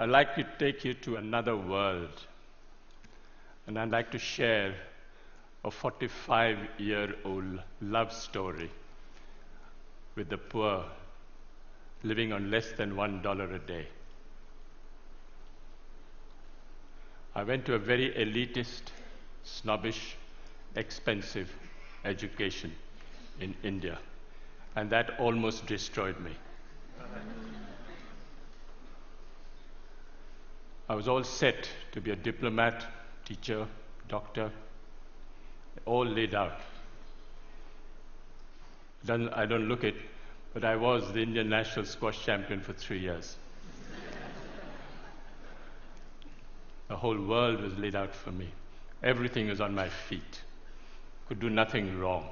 I'd like to take you to another world. And I'd like to share a 45-year-old love story with the poor living on less than $1 a day. I went to a very elitist, snobbish, expensive education in India, and that almost destroyed me. I was all set to be a diplomat, teacher, doctor, all laid out. I don't look it, but I was the Indian national squash champion for 3 years. The whole world was laid out for me. Everything was on my feet. Could do nothing wrong.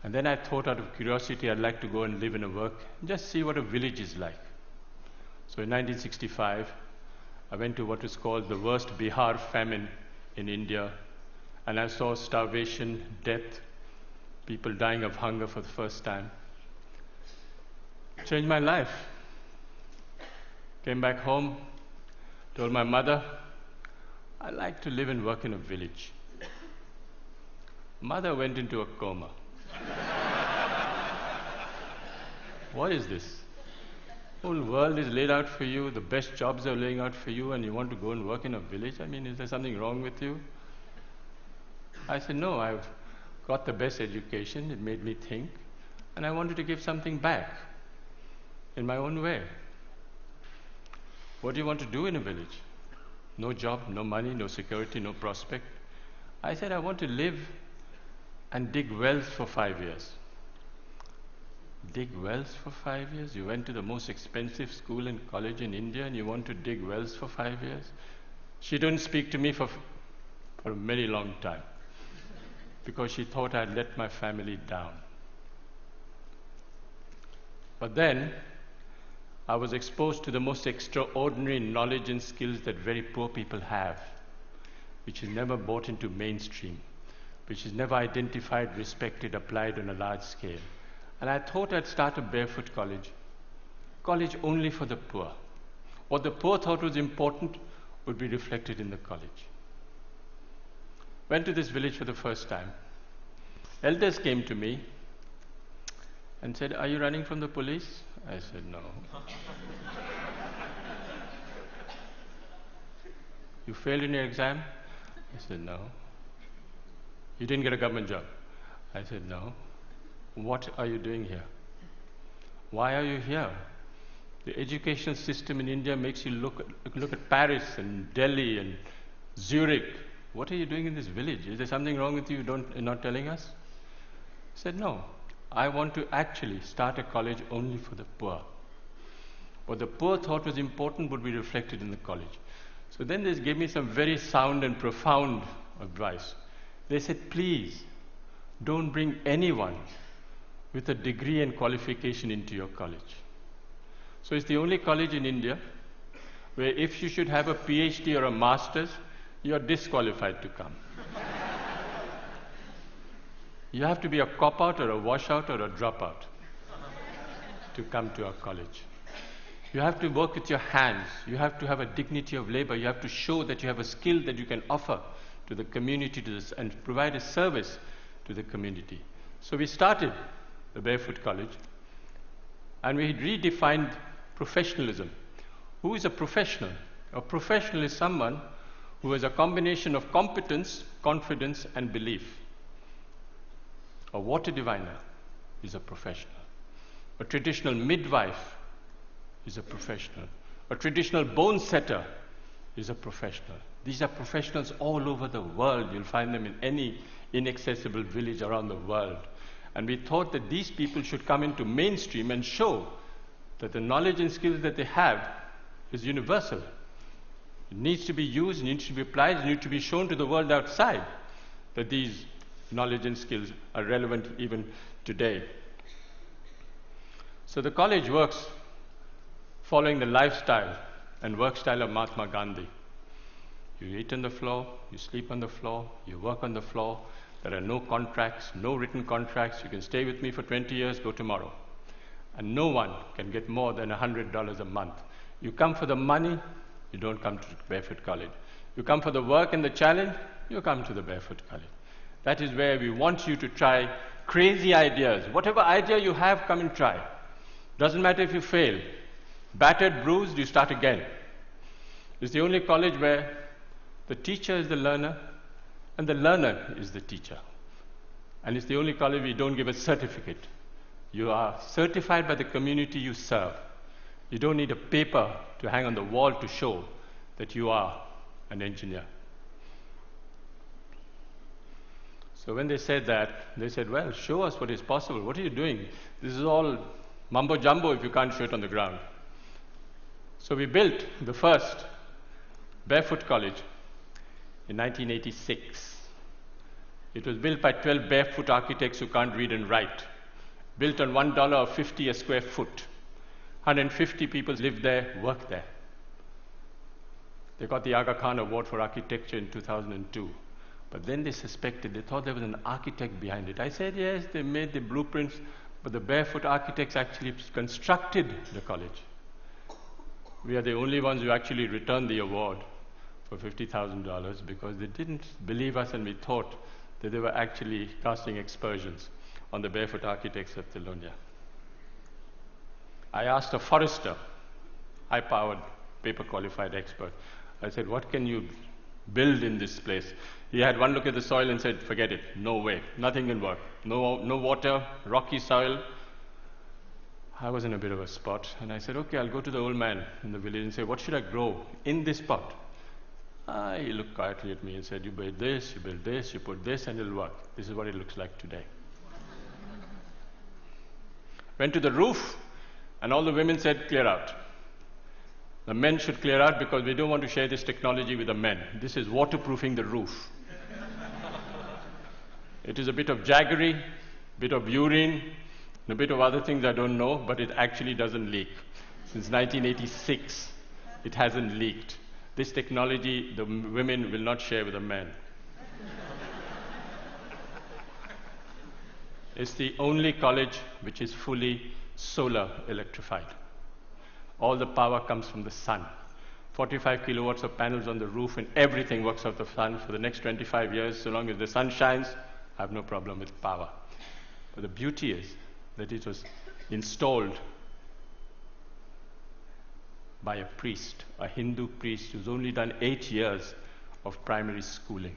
And then I thought, out of curiosity, I'd like to go and live and work, and just see what a village is like. So in 1965, I went to what was called the worst Bihar famine in India, and I saw starvation, death, people dying of hunger for the first time. Changed my life. Came back home, told my mother, I like to live and work in a village. Mother went into a coma. What is this? The whole world is laid out for you, the best jobs are laying out for you, and you want to go and work in a village? I mean, is there something wrong with you? I said, no, I've got the best education, it made me think, and I wanted to give something back in my own way. What do you want to do in a village? No job, no money, no security, no prospect. I said, I want to live and dig wells for 5 years. Dig wells for 5 years? You went to the most expensive school and college in India and you want to dig wells for 5 years? She didn't speak to me for a very long time because she thought I'd let my family down. But then I was exposed to the most extraordinary knowledge and skills that very poor people have, which is never brought into mainstream, which is never identified, respected, applied on a large scale. And I thought I'd start a barefoot college only for the poor. What the poor thought was important would be reflected in the college. Went to this village for the first time. Elders came to me and said, are you running from the police? I said, no. You failed in your exam? I said, no. You didn't get a government job? I said, no. What are you doing here? Why are you here? The educational system in India makes you look at Paris and Delhi and Zurich. What are you doing in this village? Is there something wrong with you you're not telling us? I said, no. I want to actually start a college only for the poor. What the poor thought was important would be reflected in the college. So then they gave me some very sound and profound advice. They said, please, don't bring anyone with a degree and qualification into your college. So it's the only college in India where if you should have a PhD or a master's, you are disqualified to come. You have to be a cop-out or a washout or a dropout to come to our college. You have to work with your hands. You have to have a dignity of labor. You have to show that you have a skill that you can offer to the community and provide a service to the community. So we started the Barefoot College and we redefined professionalism. Who is a professional? A professional is someone who has a combination of competence, confidence and belief. A water diviner is a professional. A traditional midwife is a professional. A traditional bone setter is a professional. These are professionals all over the world. You'll find them in any inaccessible village around the world. And we thought that these people should come into mainstream and show that the knowledge and skills that they have is universal. It needs to be used, it needs to be applied, it needs to be shown to the world outside that these knowledge and skills are relevant even today. So the college works following the lifestyle and work style of Mahatma Gandhi. You eat on the floor, you sleep on the floor, you work on the floor. There are no contracts, no written contracts. You can stay with me for 20 years, go tomorrow. And no one can get more than $100 a month. You come for the money, you don't come to Barefoot College. You come for the work and the challenge, you come to the Barefoot College. That is where we want you to try crazy ideas. Whatever idea you have, come and try. Doesn't matter if you fail. Battered, bruised, you start again. It's the only college where the teacher is the learner and the learner is the teacher. And it's the only college where you don't give a certificate. You are certified by the community you serve. You don't need a paper to hang on the wall to show that you are an engineer. So when they said that, they said, well, show us what is possible. What are you doing? This is all mumbo jumbo if you can't show it on the ground. So we built the first Barefoot College in 1986. It was built by 12 barefoot architects who can't read and write. Built on $1.50 a square foot. 150 people lived there, worked there. They got the Aga Khan Award for Architecture in 2002. But then they suspected, they thought there was an architect behind it. I said, yes, they made the blueprints, but the barefoot architects actually constructed the college. We are the only ones who actually returned the award for $50,000 because they didn't believe us and we thought that they were actually casting aspersions on the barefoot architects of Telonia. I asked a forester, high-powered, paper-qualified expert. I said, what can you build in this place? He had one look at the soil and said, forget it, no way, nothing can work. No water, rocky soil. I was in a bit of a spot, and I said, okay, I'll go to the old man in the village and say, what should I grow in this pot? He looked quietly at me and said, you build this, you put this, and it'll work. This is what it looks like today. Went to the roof, and all the women said, clear out. The men should clear out because we don't want to share this technology with the men. This is waterproofing the roof. It is a bit of jaggery, bit of urine, and a bit of other things I don't know, but it actually doesn't leak. Since 1986, it hasn't leaked. This technology, the women will not share with the men. It's the only college which is fully solar electrified. All the power comes from the sun. 45 kilowatts of panels on the roof and everything works off the sun for the next 25 years. So long as the sun shines, I have no problem with power. But the beauty is that it was installed by a priest, a Hindu priest who's only done 8 years of primary schooling.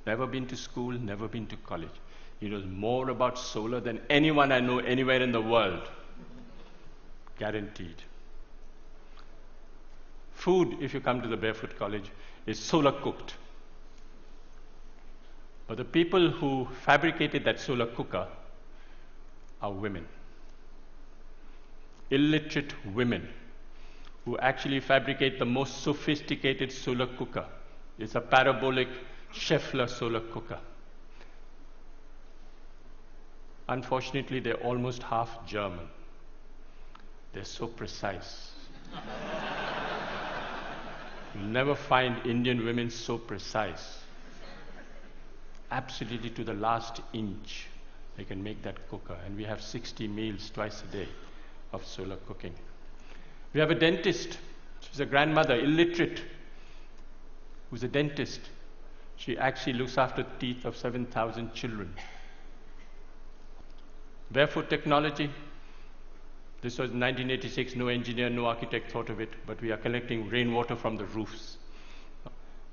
Never been to school, never been to college. He knows more about solar than anyone I know anywhere in the world. Guaranteed. Food, if you come to the Barefoot College, is solar cooked. But the people who fabricated that solar cooker are women. Illiterate women who actually fabricate the most sophisticated solar cooker. It's a parabolic Scheffler solar cooker. Unfortunately, they're almost half German. They're so precise. You'll never find Indian women so precise. Absolutely to the last inch, they can make that cooker. And we have 60 meals twice a day of solar cooking. We have a dentist. She's a grandmother, illiterate, who's a dentist. She actually looks after the teeth of 7,000 children. Barefoot technology. This was 1986, no engineer, no architect thought of it, but we are collecting rainwater from the roofs.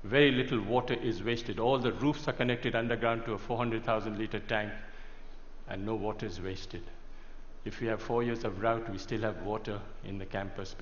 Very little water is wasted. All the roofs are connected underground to a 400,000 liter tank, and no water is wasted. If we have 4 years of drought, we still have water in the campus.